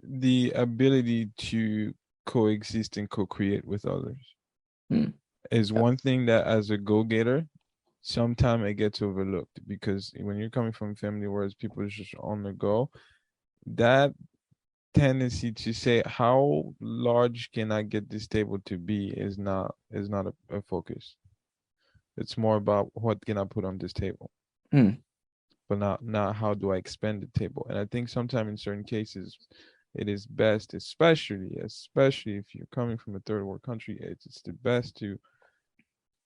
the ability to coexist and co-create with others Hmm. is one thing that, as a go-getter, sometimes it gets overlooked, because when you're coming from a family where people are just on the go, that tendency to say how large can I get this table to be is not a focus. It's more about what can I put on this table, Hmm. but not how do I expand the table. And I think sometimes in certain cases, it is best, especially if you're coming from a third world country, it's the best to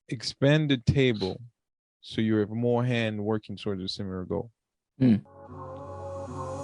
expand the table so you have more hand working towards a similar goal. Hmm.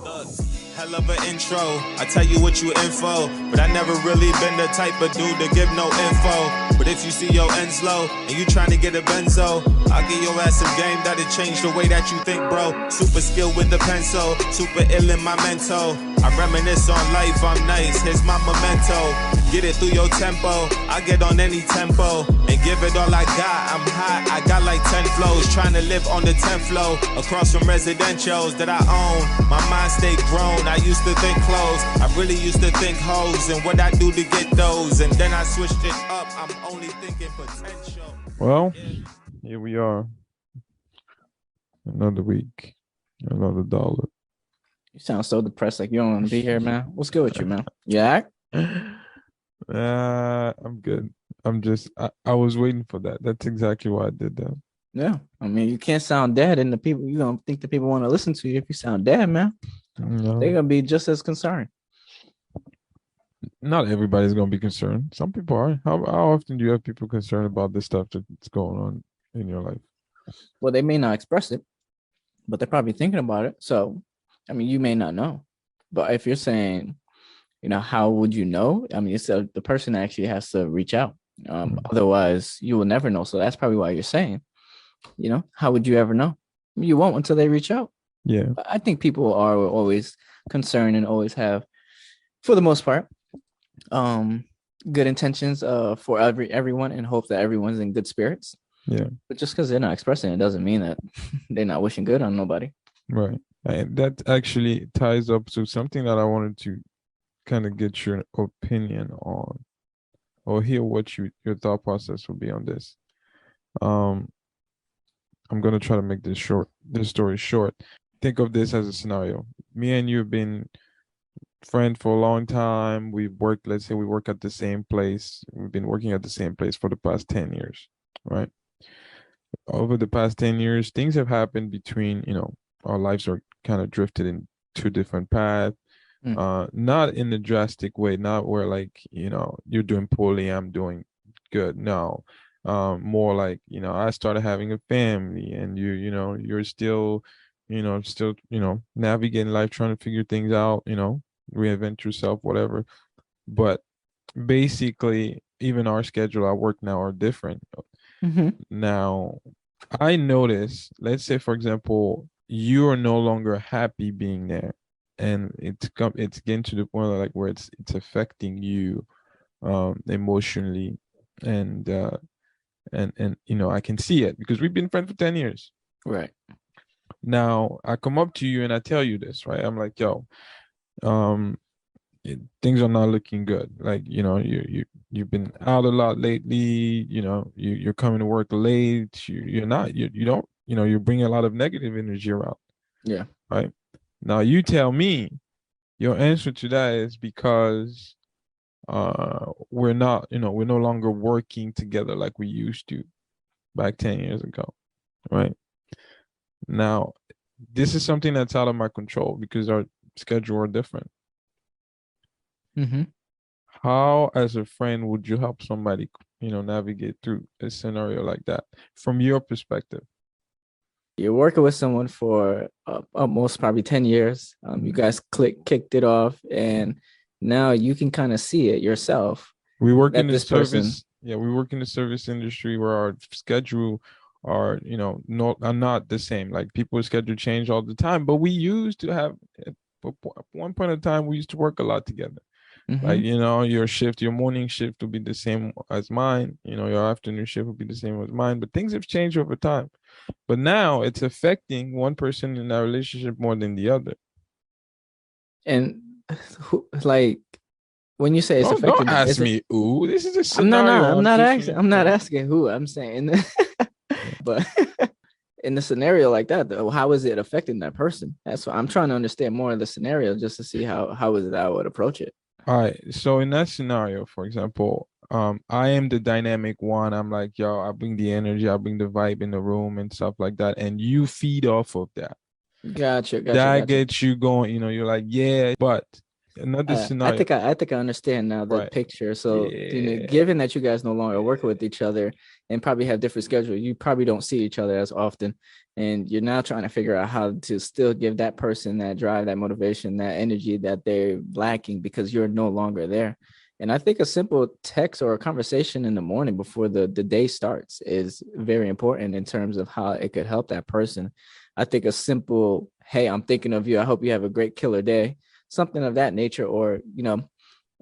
Look, hell of an intro. I tell you what you info, but I never really been the type of dude to give no info. But if you see your ends low and you trying to get a benzo, I'll give your ass some game that'll change the way that you think, bro. Super skilled with the pencil, super ill in my mental. I reminisce on life, I'm nice, here's my memento. Get it through your tempo, I get on any tempo and give it all I got. I'm hot, I got like 10 flows, trying to live on the 10th floor, across from residentials that I own. My mind stayed grown, I used to think clothes, I really used to think hoes and what I do to get those. And then I switched it up, I'm only thinking potential. Well, here we are, another week, another dollar. You sound so depressed, like you don't want to be here, man. What's good with you, man? Yeah. I'm good. I was waiting for that. That's exactly why I did that. Yeah. I mean, you can't sound dead, and the people you don't think the people want to listen to you if you sound dead, man. No, They're gonna be just as concerned. not everybody's gonna be concerned. Some people are. How often do you have people concerned about this stuff that's going on in your life? Well, they may not express it, but they're probably thinking about it. So, I mean, you may not know. But if you're saying, how would you know? I mean, it's the person actually has to reach out. Otherwise, you will never know. So that's probably why you're saying, how would you ever know? You won't until they reach out. Yeah. I think people are always concerned and always have, for the most part, good intentions for everyone and hope that everyone's in good spirits. Yeah. But just because they're not expressing it doesn't mean that they're not wishing good on nobody. Right. And that actually ties up to something that I wanted to kind of get your opinion on, or hear what your thought process would be on this. Um, I'm gonna try to make this story short. Think of this as a scenario. Me and you have been friends for a long time. Let's say we work at the same place. We've been working at the same place for the past 10 years, right? Over the past 10 years, things have happened between, our lives are kind of drifted in two different paths. Not in a drastic way, not where like, you're doing poorly, I'm doing good. No. More like, I started having a family and you're still, navigating life, trying to figure things out, reinvent yourself, whatever. But basically, even our schedule, our work now are different. Mm-hmm. Now, I notice, let's say, for example, you are no longer happy being there, and it's getting to the point like where it's affecting you, emotionally, and I can see it because we've been friends for 10 years. Right. Now, I come up to you and I tell you this, right? I'm like, yo, um, things are not looking good. Like, you've been out a lot lately. You're coming to work late. You're not. You don't. You're bringing a lot of negative energy around. Yeah. Right. Now, you tell me your answer to that is because we're not. We're no longer working together like we used to back 10 years ago. Right. Now, this is something that's out of my control because our schedule are different. Mm-hmm. How, as a friend, would you help somebody, navigate through a scenario like that from your perspective? You're working with someone for almost probably 10 years. You guys kicked it off, and now you can kind of see it yourself. We work in That the this person, service. Yeah, we work in the service industry where our schedule are not the same. Like people's schedule change all the time, but we used to have at one point in time we used to work a lot together. Like, mm-hmm. your morning shift will be the same as mine. Your afternoon shift will be the same as mine. But things have changed over time. But now it's affecting one person in our relationship more than the other. And like when you say it's Don't affecting them, ask is it? me. Ooh, this is a scenario. I'm I'm not just asking. gonna I'm not say. asking who. I'm saying, Yeah. but in the scenario like that, though, how is it affecting that person? That's what I'm trying to understand more of the scenario, just to see how is it I would approach it. All right. So in that scenario, for example, I am the dynamic one. I'm like, yo, I bring the energy, I bring the vibe in the room and stuff like that, and you feed off of that. Gotcha, gotcha, That gotcha. gets you going. You're like, yeah, but another scenario, I think I understand now the right? picture. So, Yeah. given that you guys no longer work with each other and probably have different schedules, you probably don't see each other as often, and you're now trying to figure out how to still give that person that drive, that motivation, that energy that they're lacking because you're no longer there. And I think a simple text or a conversation in the morning before the day starts is very important in terms of how it could help that person. I think a simple, hey, I'm thinking of you. I hope you have a great killer day, something of that nature, or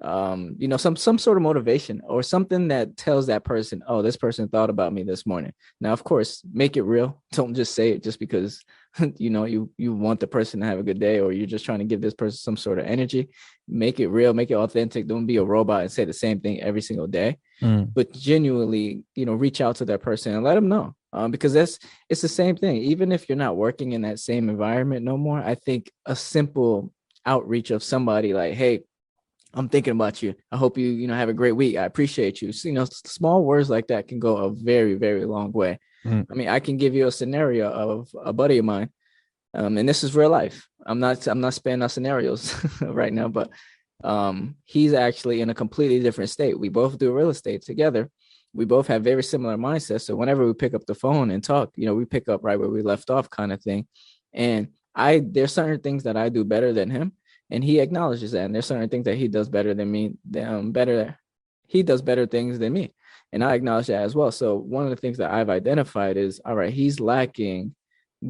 some sort of motivation or something that tells that person, oh, this person thought about me this morning. Now, of course, make it real. Don't just say it just because you want the person to have a good day, or you're just trying to give this person some sort of energy. Make it real, make it authentic. Don't be a robot and say the same thing every single day, Mm. but genuinely, reach out to that person and let them know. Because it's the same thing. Even if you're not working in that same environment no more, I think a simple outreach of somebody like, hey, I'm thinking about you. I hope you have a great week. I appreciate you. So, small words like that can go a very, very long way. Mm. I mean, I can give you a scenario of a buddy of mine, and this is real life. I'm not spinning out scenarios right now, but he's actually in a completely different state. We both do real estate together. We both have very similar mindsets. So whenever we pick up the phone and talk, we pick up right where we left off, kind of thing. And there's certain things that I do better than him, and he acknowledges that. And there's certain things that he does better than me. He does better things than me, and I acknowledge that as well. So one of the things that I've identified is, all right, he's lacking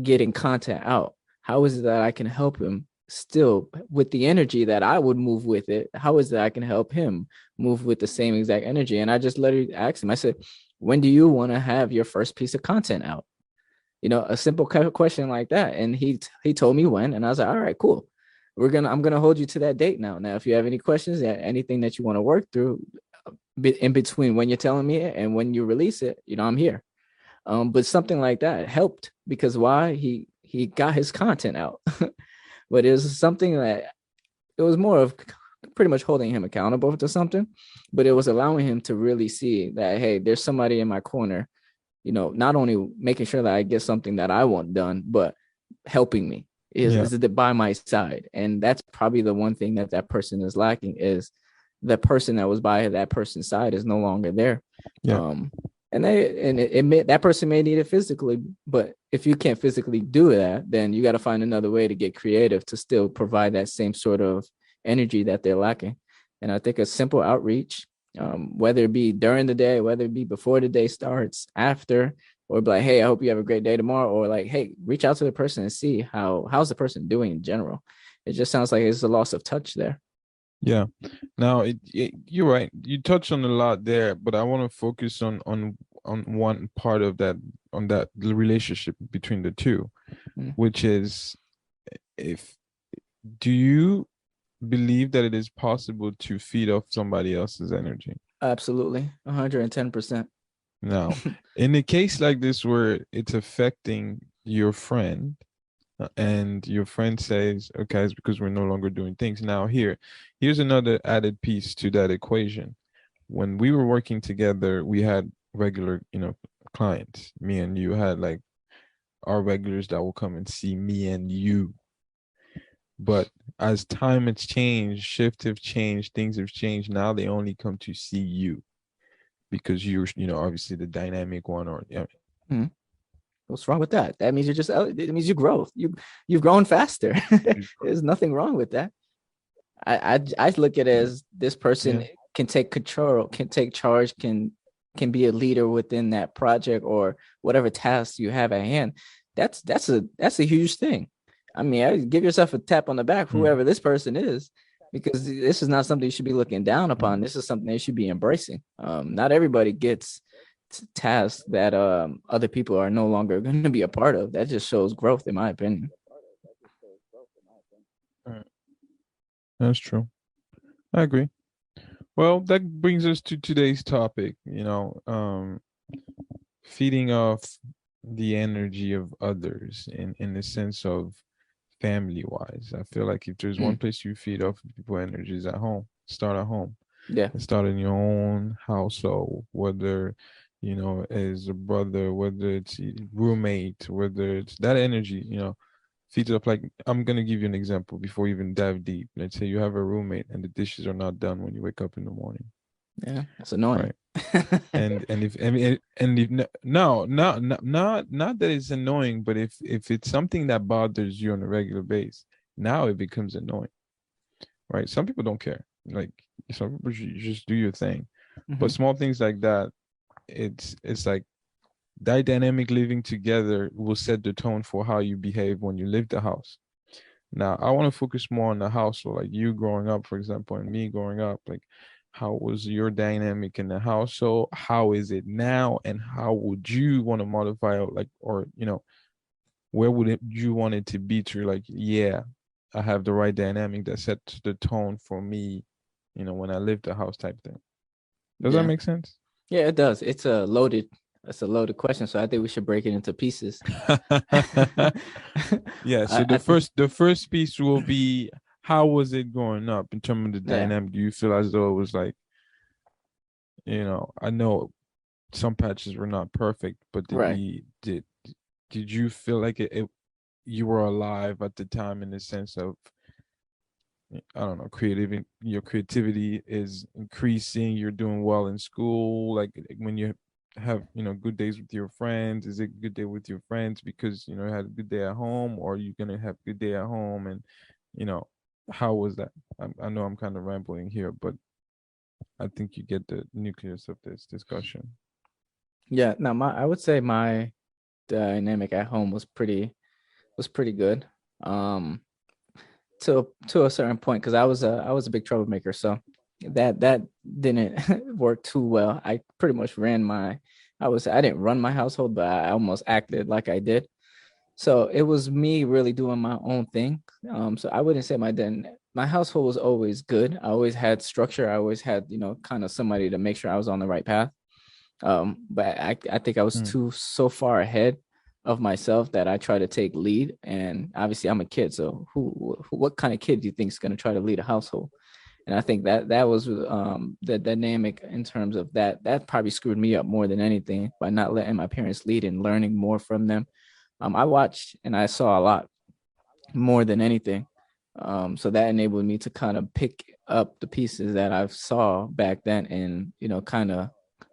getting content out. How is it that I can help him still with the energy that I would move with it? How is it that I can help him move with the same exact energy? And I just literally asked him, I said, when do you want to have your first piece of content out? A simple question like that. And he told me when, and I was like, all right, cool. I'm gonna hold you to that date now. Now, if you have any questions, anything that you want to work through in between when you're telling me it and when you release it, I'm here. But something like that helped because why? He got his content out. But it was something that it was more of pretty much holding him accountable to something, but it was allowing him to really see that, hey, there's somebody in my corner, not only making sure that I get something that I want done, but helping me Yeah. is it by my side. And that's probably the one thing that person is lacking, is the person that was by that person's side is no longer there. Yeah. That person may need it physically, but if you can't physically do that, then you got to find another way to get creative to still provide that same sort of energy that they're lacking. And I think a simple outreach, whether it be during the day, whether it be before the day starts, after, or be like, hey, I hope you have a great day tomorrow, or like, hey, reach out to the person and see how's the person doing in general. It just sounds like it's a loss of touch there. Yeah. Now, you're right. You touched on a lot there, but I want to focus on one part of that, on that relationship between the two, Mm. which is, if do you believe that it is possible to feed off somebody else's energy? Absolutely, 110%. Now, in a case like this where it's affecting your friend, and your friend says, okay, it's because we're no longer doing things. Now, here's another added piece to that equation. When we were working together, we had regular, clients. Me and you had like our regulars that will come and see me and you. But as time has changed, shift have changed, things have changed. Now they only come to see you because you're, obviously the dynamic one, or yeah. Mm. What's wrong with that? That means it means you grow. You've grown faster. There's nothing wrong with that. I look at it as this person can take control, can take charge, can be a leader within that project or whatever tasks you have at hand. That's a huge thing. I mean, I give yourself a tap on the back, whoever this person is, because this is not something you should be looking down upon. This is something you should be embracing. Not everybody gets tasks that other people are no longer going to be a part of. That just shows growth, in my opinion. That's true. I agree. Well, that brings us to today's topic, feeding off the energy of others in the sense of family wise. I feel like if there's one Mm, place you feed off people energies at home, start at home. yeah, And start in your own household, whether as a brother, whether it's a roommate, whether it's that energy, feeds up. Like, I'm gonna give you an example before we even dive deep. Let's say you have a roommate and the dishes are not done when you wake up in the morning, yeah, that's annoying. right? And if I mean and if no, not that it's annoying, but if it's something that bothers you on a regular basis, now it becomes annoying, right? Some people don't care. Like, some people, you just do your thing. But Hmm. small things like that, it's like that dynamic living together will set the tone for how you behave when you leave the house. Now, I want to focus more on the household, like you growing up, for example, and me growing up. Like, how was your dynamic in the household? How is it now? And how would you want to modify it? Like, or, where would you want it to be to, like, yeah, I have the right dynamic that sets the tone for me, when I leave the house type thing. Does that Yeah, make sense? yeah, it does. It's a loaded question. So I think we should break it into pieces. Yeah, so I think, the first piece will be, how was it growing up in terms of the yeah, dynamic? Do you feel as though it was like, I know some patches were not perfect, but right. did you feel like you were alive at the time in the sense of, I don't know, your creativity is increasing, you're doing well in school, like when you have, good days with your friends, is it a good day with your friends because, you had a good day at home, or you're gonna have a good day at home, and, you know, how was that? I know I'm kind of rambling here, but I think you get the nucleus of this discussion. Yeah, no, my I would say my dynamic at home was pretty good. Um, to a certain point, because I was a big troublemaker, so that didn't work too well. I pretty much I didn't run my household, but I almost acted like I did. So it was me really doing my own thing. So I wouldn't say my household was always good. I always had structure. I always had, kind of somebody to make sure I was on the right path. But I think I was Hmm. too so far ahead of myself that I try to take lead. And obviously I'm a kid, so what kind of kid do you think is going to try to lead a household? And I think that was the dynamic in terms of that probably screwed me up more than anything by not letting my parents lead and learning more from them. I watched and I saw a lot more than anything. So that enabled me to kind of pick up the pieces that I saw back then and, kind of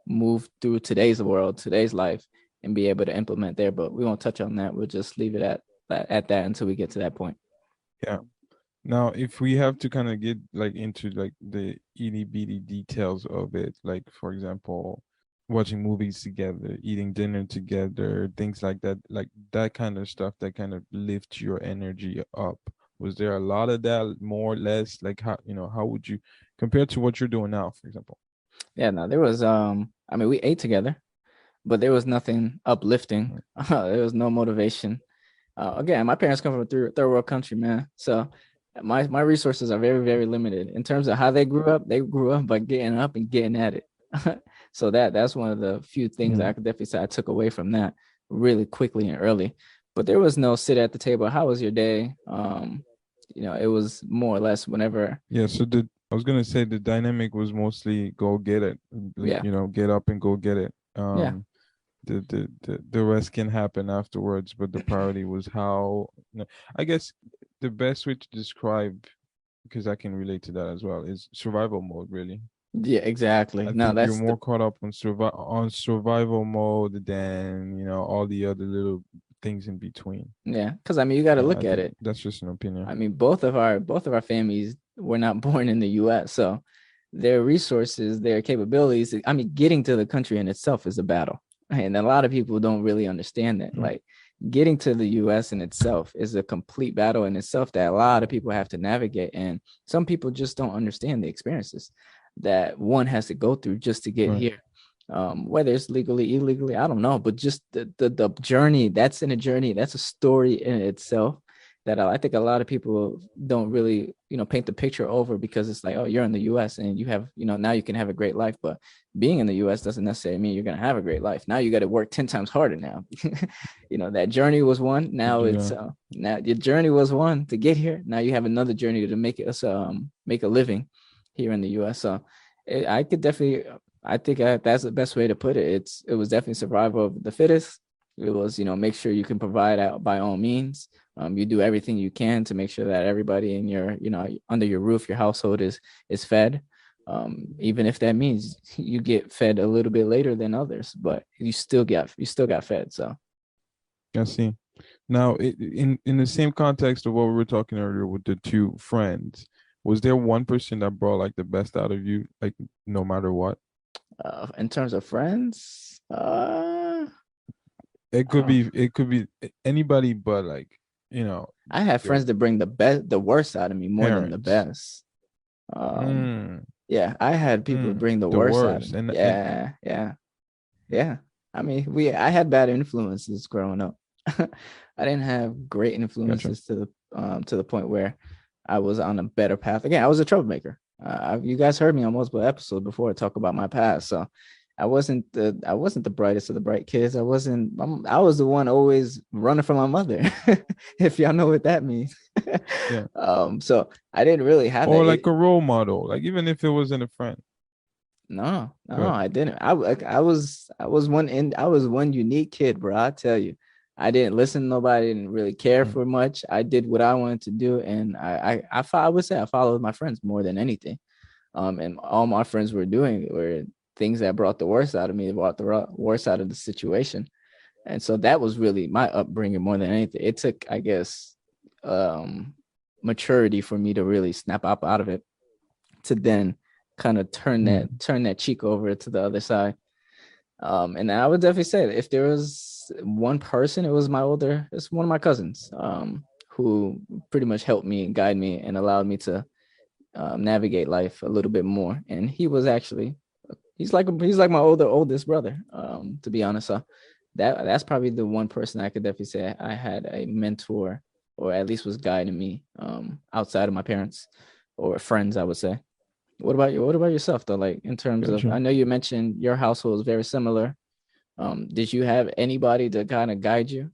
move through today's world, today's life, and be able to implement there. But we won't touch on that. We'll just leave it at that until we get to that point. Yeah. Now, if we have to kind of get like into like the itty bitty details of it, like for example, watching movies together, eating dinner together, things like that kind of stuff that kind of lift your energy up. Was there a lot of that, more or less? Like, how would you compare to what you're doing now, for example? Yeah, no, there was I mean we ate together, but there was nothing uplifting. Right. There was no motivation. Again, my parents come from a third world country, man. So my resources are very, very limited in terms of how they grew up. They grew up by getting up and getting at it. So that's one of the few things I Mhm. could definitely say I took away from that really quickly and early. But there was no sit at the table. How was your day? It was more or less whenever. Yeah, so I was gonna say the dynamic was mostly go get it, like, Yeah, get up and go get it. yeah, The rest can happen afterwards, but the priority was how, I guess the best way to describe, because I can relate to that as well, is survival mode, really. yeah, exactly. I No, think you're that's the more caught up on survival mode than, all the other little things in between. yeah. Because I mean, you got to Yeah, look I at think it. that's just an I opinion. mean, both of our families were not born in the U.S., so their resources, their capabilities. I mean, getting to the country in itself is a battle, and a lot of people don't really understand that. Mm. Like, getting to the U.S. in itself is a complete battle in itself that a lot of people have to navigate, and some people just don't understand the experiences that one has to go through just to get Right. here. Whether it's legally, illegally, I don't know, but just the journey. That's in a journey. That's a story in itself that I think a lot of people don't really, paint the picture over, because it's like, oh, you're in the US and you have, now you can have a great life. But being in the US doesn't necessarily mean you're going to have a great life. Now you got to work 10 times harder now. That journey was one. Now it's now your journey was one to get here. Now you have another journey to make us make a living here in the US. So I think that's the best way to put it. It was definitely survival of the fittest. It was, make sure you can provide out by all means. You do everything you can to make sure that everybody in your, under your roof, your household is fed. Even if that means you get fed a little bit later than others, but you still got fed. So I see. Now, in the same context of what we were talking earlier with the two friends, was there one person that brought like the best out of you, like no matter what? In terms of friends, it could be anybody, but like, I have friends that bring the worst out of me more than the best. Yeah, I had people bring the worst out of me. Yeah. I mean, I had bad influences growing up. I didn't have great influences to the point where I was on a better path. Again, I was a troublemaker. You guys heard me on multiple episodes before I talk about my past. So I wasn't the brightest of the bright kids. I was the one always running from my mother, if y'all know what that means. Yeah. So I didn't really have or like a role model, like even if it wasn't a friend. No, I didn't. I was one unique kid, bro. I tell you, I didn't listen to nobody. Didn't really care for much. I did what I wanted to do, and I would say I followed my friends more than anything. And all my friends were doing were things that brought the worst out of me, brought the worst out of the situation. And so that was really my upbringing more than anything. It took, I guess, maturity for me to really snap up out of it, to then kind of turn that cheek over to the other side. And I would definitely say that if there was one person, it's one of my cousins, who pretty much helped me and guide me and allowed me to navigate life a little bit more. And he's like my oldest brother, to be honest. So that's probably the one person I could definitely say I had a mentor, or at least was guiding me, outside of my parents or friends, I would say. What about you? What about yourself though? Like in terms of, I know you mentioned your household is very similar. Did you have anybody to kind of guide you?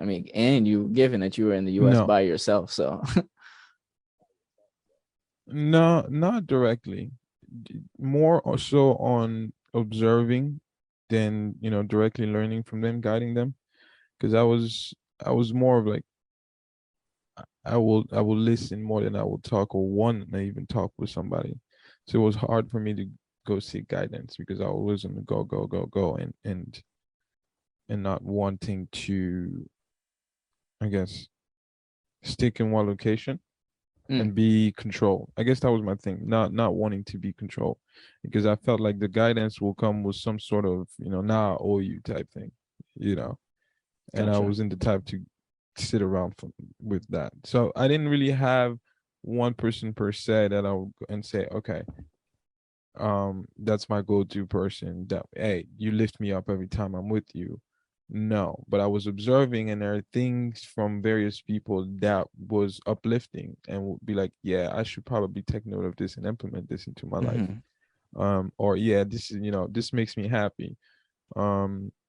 I mean, and given that you were in the US by yourself, so. No, not directly. More or so on observing than directly learning from them, guiding them. Because I was more of like, I will listen more than I will talk, or want to even talk with somebody. So it was hard for me to go seek guidance, because I was in the go and not wanting to, I guess, stick in one location and be controlled. I guess that was my thing, not wanting to be controlled, because I felt like the guidance will come with some sort of, now I owe you type thing, and Gotcha. I wasn't the type to sit around with that. So I didn't really have one person per se that I would go and say, okay, that's my go-to person, that, hey, you lift me up every time I'm with you. No, but I was observing, and there are things from various people that was uplifting, and would be like, yeah, I should probably take note of this and implement this into my life. Or yeah, this is, this makes me happy.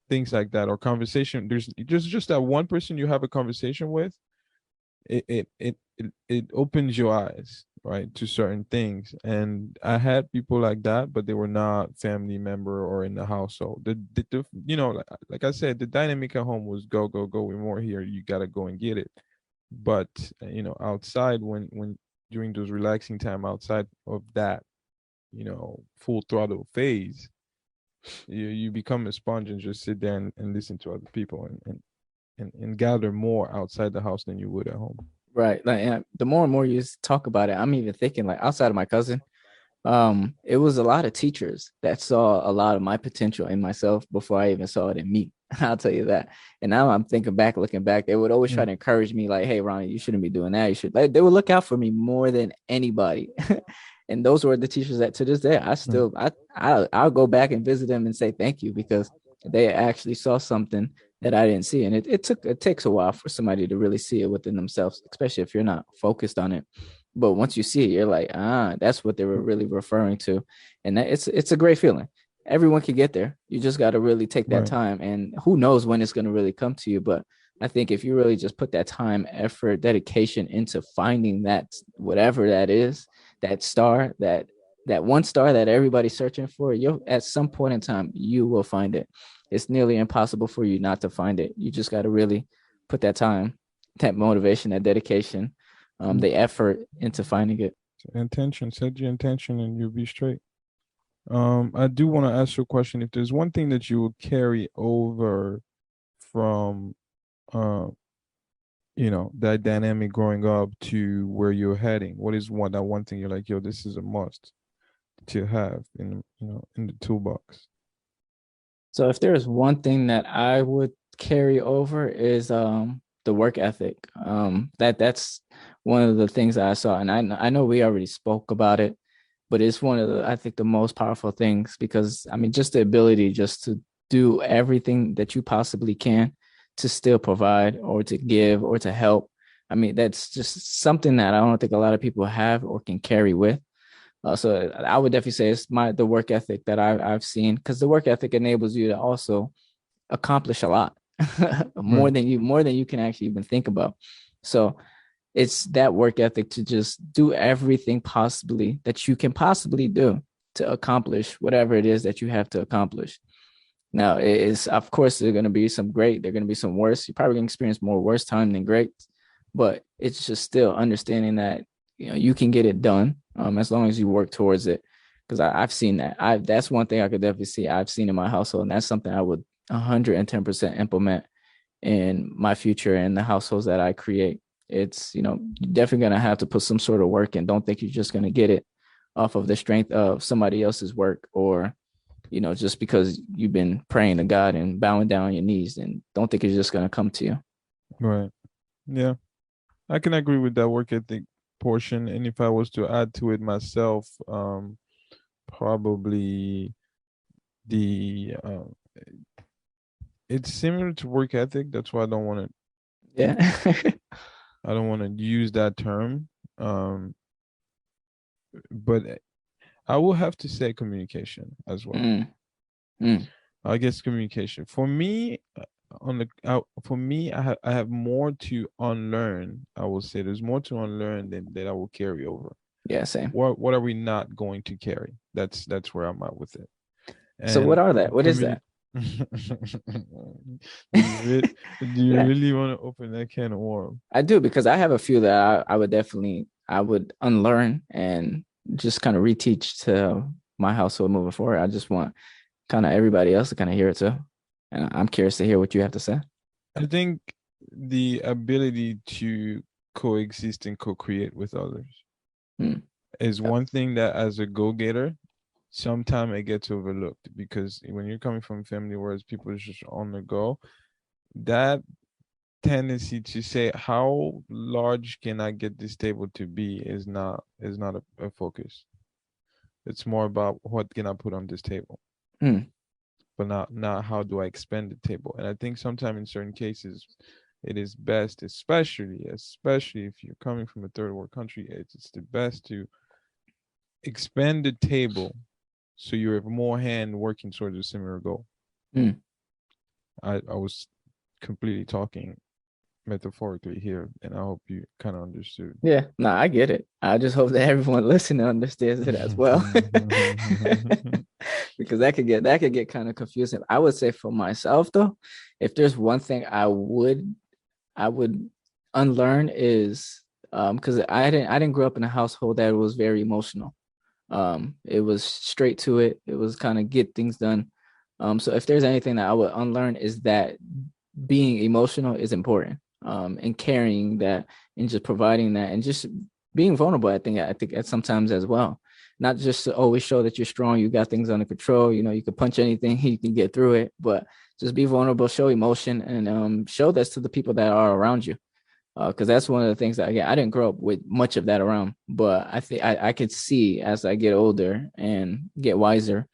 Things like that, or conversation. There's just that one person you have a conversation with, it opens your eyes, right, to certain things. And I had people like that, but they were not family member or in the household. The like I said, the dynamic at home was go, we're more here, you gotta go and get it. But outside, when during those relaxing time outside of that, full throttle phase, you become a sponge and just sit there and listen to other people, and gather more outside the house than you would at home. Right. Like, the more and more you talk about it, I'm even thinking, like, outside of my cousin, it was a lot of teachers that saw a lot of my potential in myself before I even saw it in me. I'll tell you that. And now I'm looking back, they would always try to encourage me, like, hey, Ronnie, you shouldn't be doing that. You should, like, they would look out for me more than anybody. And those were the teachers that, to this day, I still, I'll go back and visit them and say thank you, because they actually saw something that I didn't see. And it takes a while for somebody to really see it within themselves, especially if you're not focused on it. But once you see it, you're like, that's what they were really referring to. And that it's a great feeling. Everyone can get there. You just got to really take that Right. time. And who knows when it's going to really come to you. But I think if you really just put that time, effort, dedication into finding that, whatever that is, that star, that one star that everybody's searching for, you at some point in time, you will find it. It's nearly impossible for you not to find it. You just got to really put that time, that motivation, that dedication, the effort into finding it. Intention. Set your intention, and you'll be straight. I do want to ask you a question. If there's one thing that you will carry over from, uh, that dynamic growing up to where you're heading, what is that one thing you're like, yo, this is a must to have in the toolbox? So if there's one thing that I would carry over is the work ethic. That's one of the things that I saw, and I know we already spoke about it, but it's one of the, I think, the most powerful things, because I mean, just the ability just to do everything that you possibly can to still provide or to give or to help. I mean, that's just something that I don't think a lot of people have or can carry with. So I would definitely say it's the work ethic that I've seen, because the work ethic enables you to also accomplish a lot more Right. than you can actually even think about. So it's that work ethic to just do everything possibly that you can possibly do to accomplish whatever it is that you have to accomplish. Now, it is, of course, there are going to be some great, there are going to be some worse. You're probably going to experience more worse time than great, but it's just still understanding that you can get it done, as long as you work towards it. Because I've seen that. That's one thing I could definitely see. I've seen in my household, and that's something I would 110% implement in my future and the households that I create. It's you're definitely going to have to put some sort of work in. Don't think you're just going to get it off of the strength of somebody else's work, or just because you've been praying to God and bowing down on your knees, and don't think it's just going to come to you. Right. Yeah. I can agree with that work ethic portion. And if I was to add to it myself, probably the it's similar to work ethic. That's why Yeah. I don't want to use that term. But I will have to say communication as well. Mm, mm, I guess communication for me, I have more to unlearn. I will say there's more to unlearn than that I will carry over. yeah, same. What are we not going to carry? That's where I'm at with it. So what And are that? What is that? Do you Yeah, really want to open that can of worms? I do, because I have a few that I would unlearn and just kind of reteach to my household moving forward. I just want kind of everybody else to kind of hear it too. And I'm curious to hear what you have to say. I think the ability to coexist and co-create with others Mm, is one thing that, as a go-getter, sometimes it gets overlooked, because when you're coming from a family where people are just on the go, that tendency to say how large can I get this table to be is not a focus. It's more about what can I put on this table, mm, but not how do I expand the table. And I think sometimes in certain cases, it is best, especially if you're coming from a third world country, it's the best to expand the table so you have more hand working towards a similar goal. mm. I was completely talking metaphorically here, and I hope you kind of understood. Yeah, no, I get it. I just hope that everyone listening understands it as well. Because that could get kind of confusing. I would say for myself though, if there's one thing I would unlearn is because I didn't grow up in a household that was very emotional. It was straight to it. It was kind of get things done. So if there's anything that I would unlearn, is that being emotional is important. And carrying that and just providing that and just being vulnerable. I think at sometimes as well. Not just to always show that you're strong, you got things under control. You can punch anything, you can get through it, but just be vulnerable, show emotion, and show this to the people that are around you. Because that's one of the things that I didn't grow up with much of that around, but I think I could see as I get older and get wiser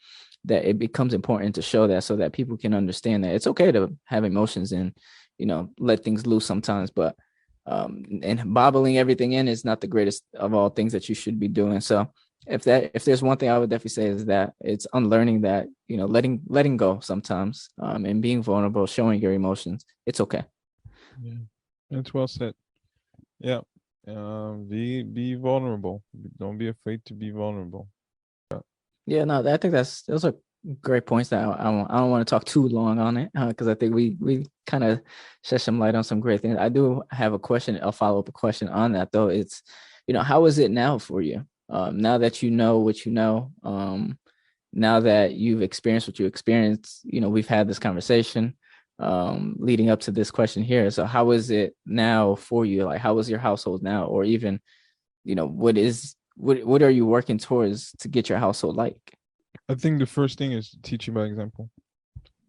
that it becomes important to show that so that people can understand that it's okay to have emotions and, let things loose sometimes, but and bobbling everything in is not the greatest of all things that you should be doing. So if there's one thing I would definitely say is that it's unlearning that, letting go sometimes, and being vulnerable, showing your emotions. It's okay. Yeah, that's well said. Yeah. Be vulnerable. Don't be afraid to be vulnerable. Yeah, no, I think those are great points that I don't want to talk too long on it, because I think we kind of shed some light on some great things. I do have a follow-up question on that though. It's, how is it now for you? Now that you know what you know, now that you've experienced what you experienced, we've had this conversation leading up to this question here. So how is it now for you? Like, how is your household now? Or even, what are you working towards to get your household like? I think the first thing is teaching by example.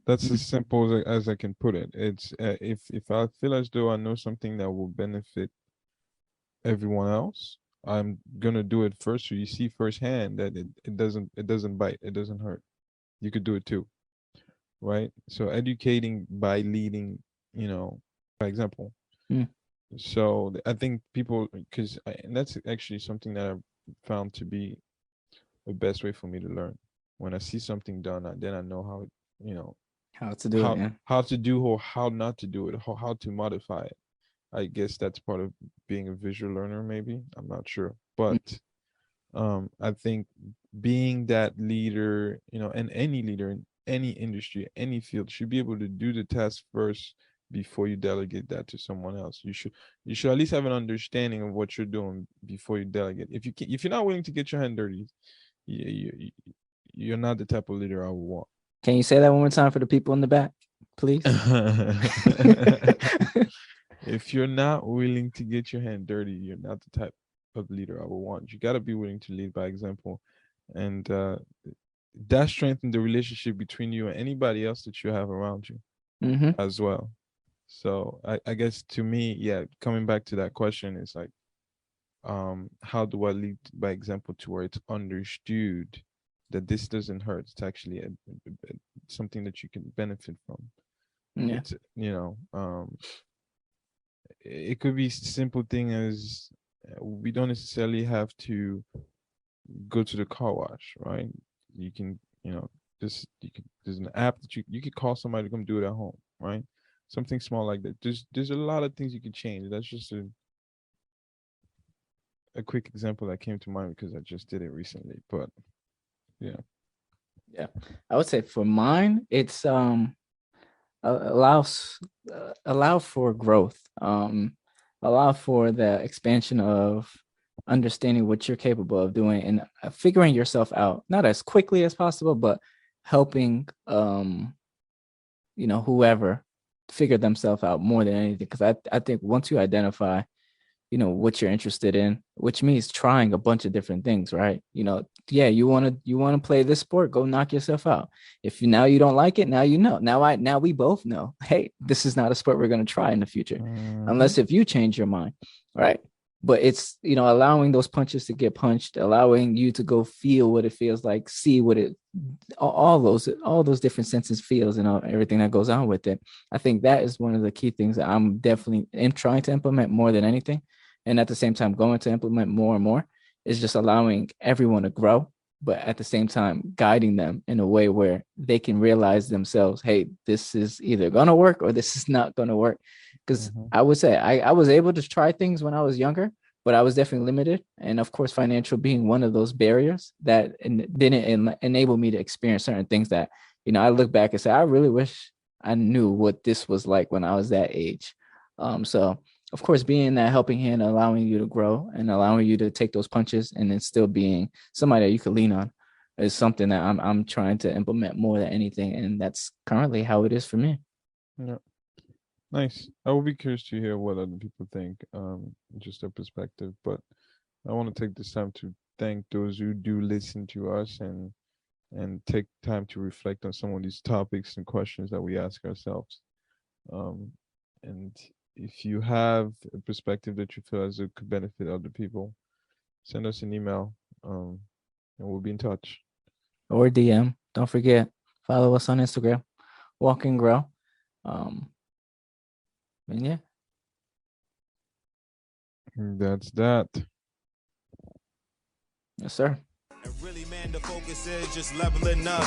That's as simple as I can put it. It's if I feel as though I know something that will benefit everyone else, I'm gonna do it first, so you see firsthand that it doesn't bite, it doesn't hurt. You could do it too, right? So educating by leading, by example. Mm. So I think people, and that's actually something that I've found to be the best way for me to learn. When I see something done, then I know how, How to do it, yeah. how to do or how not to do it, how to modify it. I guess that's part of being a visual learner, maybe. I'm not sure. But I think being that leader, and any leader in any industry, any field, should be able to do the task first before you delegate that to someone else. You should at least have an understanding of what you're doing before you delegate. If you're not willing to get your hand dirty, you're not the type of leader I would want. Can you say that one more time for the people in the back, please? If you're not willing to get your hand dirty, you're not the type of leader I would want. You got to be willing to lead by example, and that strengthens the relationship between you and anybody else that you have around you as well. So I guess to me, yeah, coming back to that question, is like, how do I lead by example to where it's understood that this doesn't hurt? It's actually something that you can benefit from. Yeah. It's, it could be simple thing as we don't necessarily have to go to the car wash, right? You can, there's an app that you could call somebody to come do it at home, right? Something small like that. There's a lot of things you can change. That's just a quick example that came to mind because I just did it recently. But yeah. I would say for mine, it's allow for growth, allow for the expansion of understanding what you're capable of doing and figuring yourself out, not as quickly as possible, but helping whoever figure themselves out more than anything. Because I think once you identify what you're interested in, which means trying a bunch of different things, right? You want to play this sport, go knock yourself out. If you don't like it, now now we both know, hey, this is not a sport we're going to try in the future, unless if you change your mind, right? But it's allowing those punches to get punched, allowing you to go feel what it feels like, see what all those different senses feels, and everything that goes on with it. I think that is one of the key things that I'm definitely trying to implement more than anything. And at the same time, going to implement more and more is just allowing everyone to grow, but at the same time, guiding them in a way where they can realize themselves, hey, this is either going to work or this is not going to work. Because I would say I was able to try things when I was younger, but I was definitely limited. And of course, financial being one of those barriers that didn't enable me to experience certain things that, I look back and say, I really wish I knew what this was like when I was that age. So of course, being that helping hand, allowing you to grow and allowing you to take those punches and then still being somebody that you could lean on is something that I'm trying to implement more than anything. And that's currently how it is for me. Yeah. Nice. I will be curious to hear what other people think, just their perspective. But I want to take this time to thank those who do listen to us and take time to reflect on some of these topics and questions that we ask ourselves. And if you have a perspective that you feel as it could benefit other people, send us an email, and we'll be in touch. Or DM. Don't forget, follow us on Instagram, Walk and Grow. And yeah. That's that. Yes, sir. And really, man, the focus is just leveling up.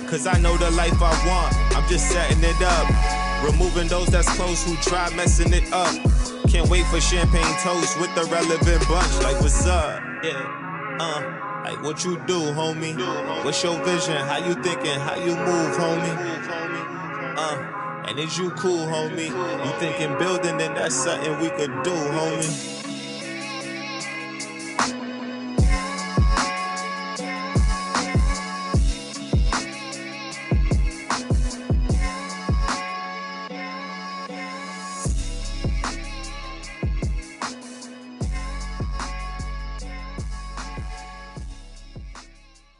Cause I know the life I want, I'm just setting it up. Removing those that's close who try messing it up. Can't wait for champagne toast with the relevant bunch. Like, what's up? Yeah. Like, what you do, homie? What's your vision? How you thinking? How you move, homie? And is you cool, homie? You thinking building, then that's something we could do, homie.